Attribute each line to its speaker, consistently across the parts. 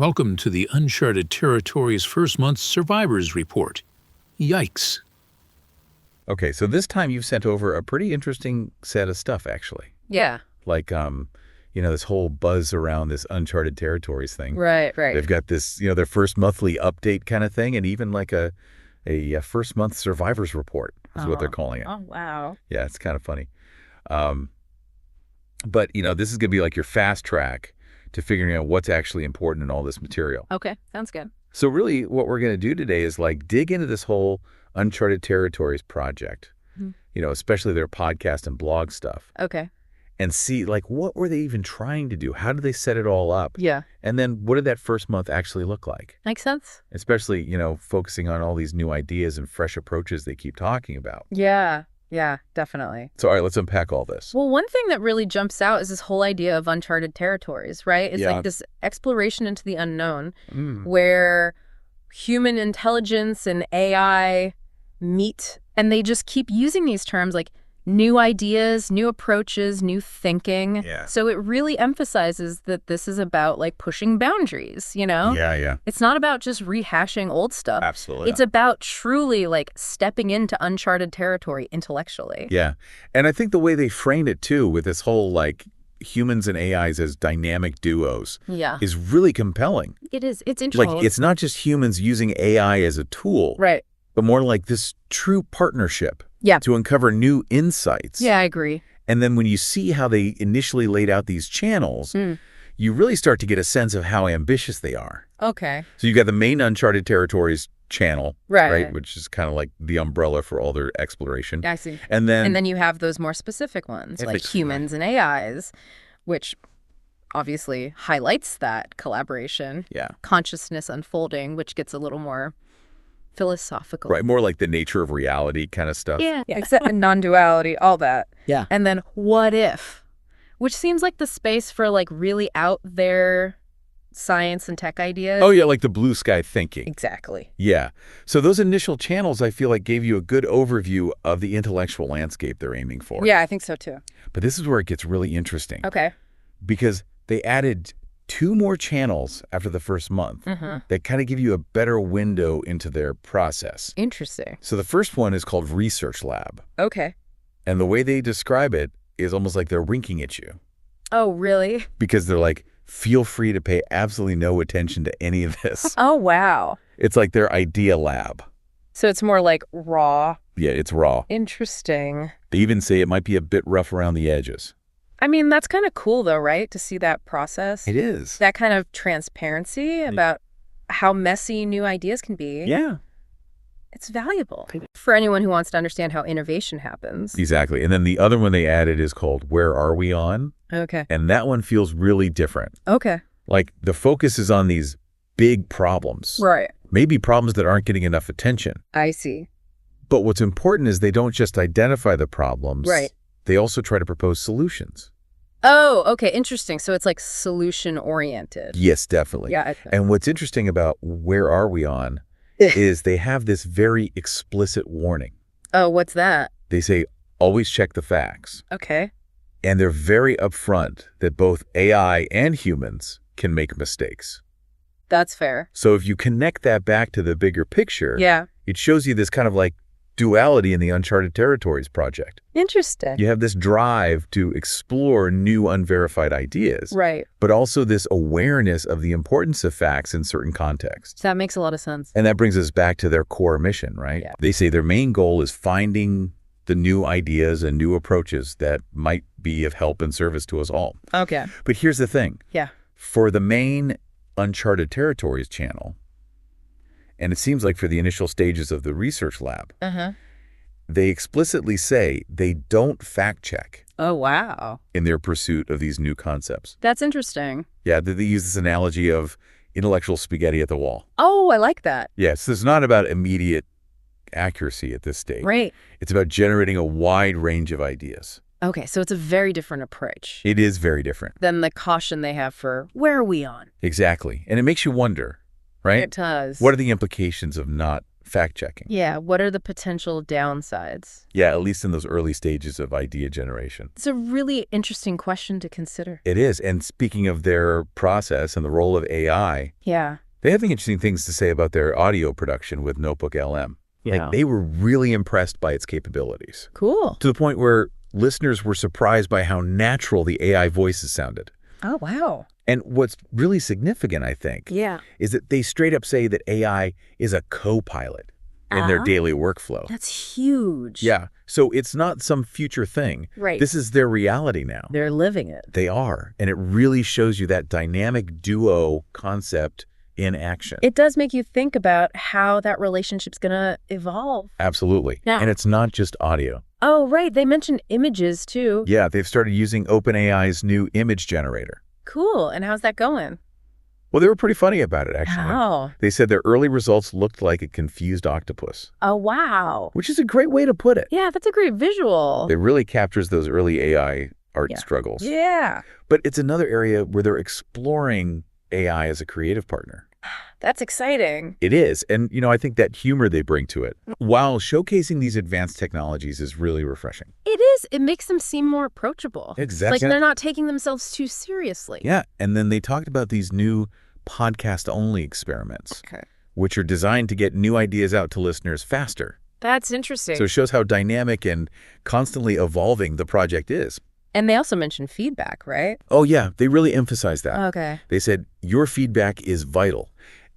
Speaker 1: Welcome to the Uncharted Territories First Month Survivors Report. Yikes.
Speaker 2: Okay, so this time you've sent over a pretty interesting set of stuff, actually.
Speaker 3: Yeah.
Speaker 2: Like, this whole buzz around this Uncharted Territories thing.
Speaker 3: Right.
Speaker 2: They've got this, their first monthly update kind of thing, and even like a first month survivors report is what they're calling it.
Speaker 3: Oh, wow.
Speaker 2: Yeah, it's kind of funny. But, this is going to be like your fast track to figuring out what's actually important in all this material.
Speaker 3: Okay, sounds good.
Speaker 2: So really what we're going to do today is like dig into this whole Uncharted Territories project, especially their podcast and blog stuff.
Speaker 3: Okay.
Speaker 2: And see, like, what were they even trying to do? How did they set it all up?
Speaker 3: Yeah.
Speaker 2: And then what did that first month actually look like?
Speaker 3: Makes sense.
Speaker 2: Especially, focusing on all these new ideas and fresh approaches they keep talking about.
Speaker 3: Yeah, definitely.
Speaker 2: So, all right, let's unpack all this.
Speaker 3: Well, one thing that really jumps out is this whole idea of uncharted territories, right? It's like this exploration into the unknown where human intelligence and AI meet, and they just keep using these terms like new ideas, new approaches, new thinking.
Speaker 2: Yeah.
Speaker 3: So it really emphasizes that this is about like pushing boundaries,
Speaker 2: Yeah.
Speaker 3: It's not about just rehashing old stuff.
Speaker 2: Absolutely.
Speaker 3: It's about truly like stepping into uncharted territory intellectually.
Speaker 2: Yeah. And I think the way they framed it too with this whole like humans and AIs as dynamic duos is really compelling.
Speaker 3: It is. It's interesting.
Speaker 2: Like it's not just humans using AI as a tool.
Speaker 3: Right.
Speaker 2: But more like this true partnership to uncover new insights.
Speaker 3: Yeah, I agree.
Speaker 2: And then when you see how they initially laid out these channels, you really start to get a sense of how ambitious they are.
Speaker 3: Okay.
Speaker 2: So you got the main Uncharted Territories channel,
Speaker 3: right?
Speaker 2: Which is kind of like the umbrella for all their exploration.
Speaker 3: I see.
Speaker 2: And then
Speaker 3: you have those more specific ones, like humans and AIs, which obviously highlights that collaboration.
Speaker 2: Yeah.
Speaker 3: Consciousness unfolding, which gets a little more philosophical.
Speaker 2: Right, more like the nature of reality kind of stuff.
Speaker 3: Yeah. Except in non-duality, all that.
Speaker 2: Yeah.
Speaker 3: And then what if, which seems like the space for like really out there science and tech ideas.
Speaker 2: Oh, yeah, like the blue sky thinking.
Speaker 3: Exactly.
Speaker 2: Yeah. So those initial channels, I feel like, gave you a good overview of the intellectual landscape they're aiming for.
Speaker 3: Yeah, I think so too.
Speaker 2: But this is where it gets really interesting.
Speaker 3: Okay.
Speaker 2: Because they added 2 more channels after the first month that kind of give you a better window into their process.
Speaker 3: Interesting.
Speaker 2: So the first one is called Research Lab.
Speaker 3: Okay.
Speaker 2: And the way they describe it is almost like they're winking at you.
Speaker 3: Oh, really?
Speaker 2: Because they're like, feel free to pay absolutely no attention to any of this.
Speaker 3: Oh, wow.
Speaker 2: It's like their idea lab.
Speaker 3: So it's more like raw.
Speaker 2: Yeah, it's raw.
Speaker 3: Interesting.
Speaker 2: They even say it might be a bit rough around the edges.
Speaker 3: I mean, that's kind of cool, though, right? To see that process.
Speaker 2: It is.
Speaker 3: That kind of transparency about how messy new ideas can be.
Speaker 2: Yeah.
Speaker 3: It's valuable for anyone who wants to understand how innovation happens.
Speaker 2: Exactly. And then the other one they added is called Where Are We On?
Speaker 3: Okay.
Speaker 2: And that one feels really different.
Speaker 3: Okay.
Speaker 2: Like the focus is on these big problems.
Speaker 3: Right.
Speaker 2: Maybe problems that aren't getting enough attention.
Speaker 3: I see.
Speaker 2: But what's important is they don't just identify the problems.
Speaker 3: Right.
Speaker 2: They also try to propose solutions.
Speaker 3: Oh, okay. Interesting. So it's like solution oriented.
Speaker 2: Yes, definitely.
Speaker 3: Yeah.
Speaker 2: And what's interesting about Where Are We On is they have this very explicit warning.
Speaker 3: Oh, what's that?
Speaker 2: They say, always check the facts.
Speaker 3: Okay.
Speaker 2: And they're very upfront that both AI and humans can make mistakes.
Speaker 3: That's fair.
Speaker 2: So if you connect that back to the bigger picture, it shows you this kind of like duality in the Uncharted Territories project.
Speaker 3: Interesting.
Speaker 2: You have this drive to explore new unverified ideas.
Speaker 3: Right.
Speaker 2: But also this awareness of the importance of facts in certain contexts.
Speaker 3: That makes a lot of sense.
Speaker 2: And that brings us back to their core mission, right?
Speaker 3: Yeah.
Speaker 2: They say their main goal is finding the new ideas and new approaches that might be of help and service to us all.
Speaker 3: Okay.
Speaker 2: But here's the thing.
Speaker 3: Yeah.
Speaker 2: For the main Uncharted Territories channel, and it seems like for the initial stages of the research lab, they explicitly say they don't fact check.
Speaker 3: Oh, wow.
Speaker 2: In their pursuit of these new concepts.
Speaker 3: That's interesting.
Speaker 2: Yeah, they use this analogy of intellectual spaghetti at the wall.
Speaker 3: Oh, I like that.
Speaker 2: Yes, it's not about immediate accuracy at this stage.
Speaker 3: Right.
Speaker 2: It's about generating a wide range of ideas.
Speaker 3: Okay, so it's a very different approach.
Speaker 2: It is very different.
Speaker 3: Than the caution they have for where are we on?
Speaker 2: Exactly. And it makes you wonder, right?
Speaker 3: It does.
Speaker 2: What are the implications of not fact-checking.
Speaker 3: Yeah, what are the potential downsides?
Speaker 2: Yeah, at least in those early stages of idea generation.
Speaker 3: It's a really interesting question to consider.
Speaker 2: It is. And speaking of their process and the role of AI,
Speaker 3: Yeah.
Speaker 2: they have interesting things to say about their audio production with NotebookLM.
Speaker 3: Yeah.
Speaker 2: Like, they were really impressed by its capabilities.
Speaker 3: Cool.
Speaker 2: To the point where listeners were surprised by how natural the AI voices sounded.
Speaker 3: Oh, wow.
Speaker 2: And what's really significant, I think, is that they straight up say that AI is a co-pilot in their daily workflow.
Speaker 3: That's huge.
Speaker 2: Yeah. So it's not some future thing.
Speaker 3: Right.
Speaker 2: This is their reality now.
Speaker 3: They're living it.
Speaker 2: They are. And it really shows you that dynamic duo concept in action.
Speaker 3: It does make you think about how that relationship's going to evolve.
Speaker 2: Absolutely.
Speaker 3: Yeah.
Speaker 2: And it's not just audio.
Speaker 3: Oh, right. They mentioned images, too.
Speaker 2: Yeah, they've started using OpenAI's new image generator.
Speaker 3: Cool. And how's that going?
Speaker 2: Well, they were pretty funny about it, actually.
Speaker 3: How?
Speaker 2: They said their early results looked like a confused octopus.
Speaker 3: Oh, wow.
Speaker 2: Which is a great way to put it.
Speaker 3: Yeah, that's a great visual.
Speaker 2: It really captures those early AI art struggles.
Speaker 3: Yeah.
Speaker 2: But it's another area where they're exploring AI as a creative partner.
Speaker 3: That's exciting.
Speaker 2: It is. And, I think that humor they bring to it, while showcasing these advanced technologies, is really refreshing.
Speaker 3: It is. It makes them seem more approachable.
Speaker 2: Exactly.
Speaker 3: Like they're not taking themselves too seriously.
Speaker 2: Yeah. And then they talked about these new podcast-only experiments, which are designed to get new ideas out to listeners faster.
Speaker 3: That's interesting.
Speaker 2: So it shows how dynamic and constantly evolving the project is.
Speaker 3: And they also mentioned feedback, right?
Speaker 2: Oh, yeah. They really emphasized that.
Speaker 3: Okay.
Speaker 2: They said, your feedback is vital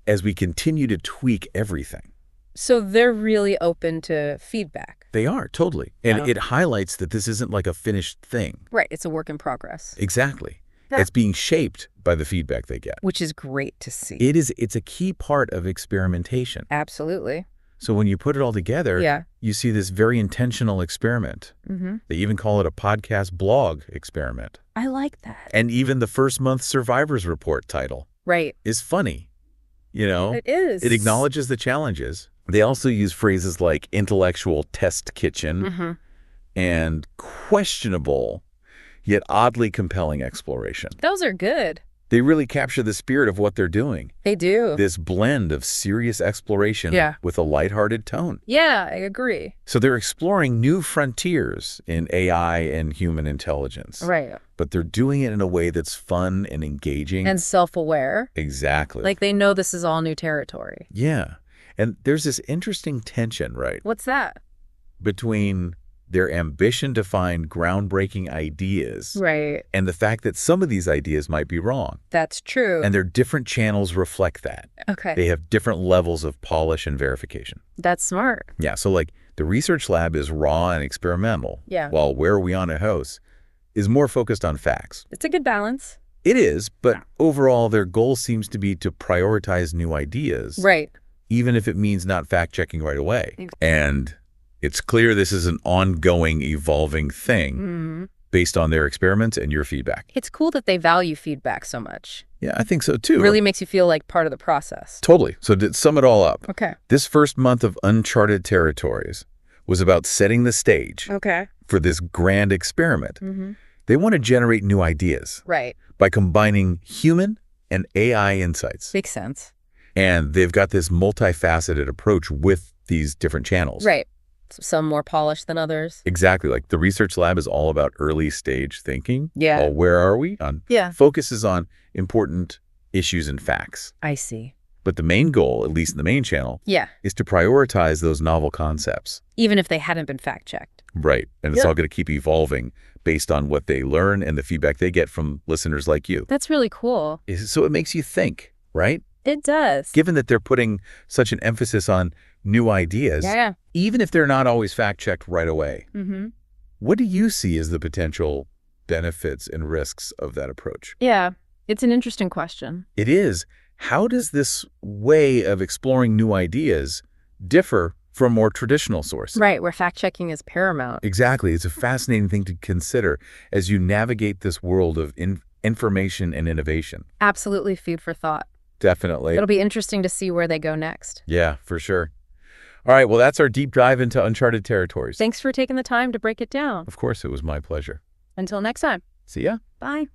Speaker 2: as we continue to tweak everything.
Speaker 3: So they're really open to feedback.
Speaker 2: They are, totally. And it highlights that this isn't like a finished thing.
Speaker 3: Right. It's a work in progress.
Speaker 2: Exactly.
Speaker 3: Yeah.
Speaker 2: It's being shaped by the feedback they get.
Speaker 3: Which is great to see.
Speaker 2: It's a key part of experimentation.
Speaker 3: Absolutely.
Speaker 2: So when you put it all together, you see this very intentional experiment. They even call it a podcast blog experiment.
Speaker 3: I like that.
Speaker 2: And even the first month survivors report title is funny.
Speaker 3: It is.
Speaker 2: It acknowledges the challenges. They also use phrases like intellectual test kitchen and questionable yet oddly compelling exploration.
Speaker 3: Those are good.
Speaker 2: They really capture the spirit of what they're doing.
Speaker 3: They do.
Speaker 2: This blend of serious exploration with a lighthearted tone.
Speaker 3: Yeah, I agree.
Speaker 2: So they're exploring new frontiers in AI and human intelligence.
Speaker 3: Right.
Speaker 2: But they're doing it in a way that's fun and engaging.
Speaker 3: And self-aware.
Speaker 2: Exactly.
Speaker 3: Like they know this is all new territory.
Speaker 2: Yeah. And there's this interesting tension, right?
Speaker 3: What's that?
Speaker 2: Between their ambition to find groundbreaking ideas and the fact that some of these ideas might be wrong.
Speaker 3: That's true.
Speaker 2: And their different channels reflect that.
Speaker 3: Okay.
Speaker 2: They have different levels of polish and verification.
Speaker 3: That's smart.
Speaker 2: Yeah, so like the research lab is raw and experimental, while Where We On a House is more focused on facts.
Speaker 3: It's a good balance.
Speaker 2: It is, but overall their goal seems to be to prioritize new ideas.
Speaker 3: Right.
Speaker 2: Even if it means not fact-checking right away. And it's clear this is an ongoing, evolving thing based on their experiments and your feedback.
Speaker 3: It's cool that they value feedback so much.
Speaker 2: Yeah, I think so too.
Speaker 3: It really makes you feel like part of the process.
Speaker 2: Totally. So to sum it all up, this first month of Uncharted Territories was about setting the stage for this grand experiment. They want to generate new ideas by combining human and AI insights.
Speaker 3: Makes sense.
Speaker 2: And they've got this multifaceted approach with these different channels.
Speaker 3: Right. Some more polished than others.
Speaker 2: Exactly. Like the research lab is all about early stage thinking.
Speaker 3: Yeah.
Speaker 2: Well, where are we? Focuses on important issues and facts.
Speaker 3: I see.
Speaker 2: But the main goal, at least in the main channel, is to prioritize those novel concepts.
Speaker 3: Even if they hadn't been fact-checked.
Speaker 2: Right. And it's all going to keep evolving based on what they learn and the feedback they get from listeners like you.
Speaker 3: That's really cool.
Speaker 2: So it makes you think, right?
Speaker 3: It does.
Speaker 2: Given that they're putting such an emphasis on new ideas, even if they're not always fact-checked right away, what do you see as the potential benefits and risks of that approach?
Speaker 3: Yeah, it's an interesting question.
Speaker 2: It is. How does this way of exploring new ideas differ from more traditional sources?
Speaker 3: Right, where fact-checking is paramount.
Speaker 2: Exactly. It's a fascinating thing to consider as you navigate this world of information and innovation.
Speaker 3: Absolutely food for thought.
Speaker 2: Definitely.
Speaker 3: It'll be interesting to see where they go next.
Speaker 2: Yeah, for sure. All right, well, that's our deep dive into Uncharted Territories.
Speaker 3: Thanks for taking the time to break it down.
Speaker 2: Of course, it was my pleasure.
Speaker 3: Until next time.
Speaker 2: See ya.
Speaker 3: Bye.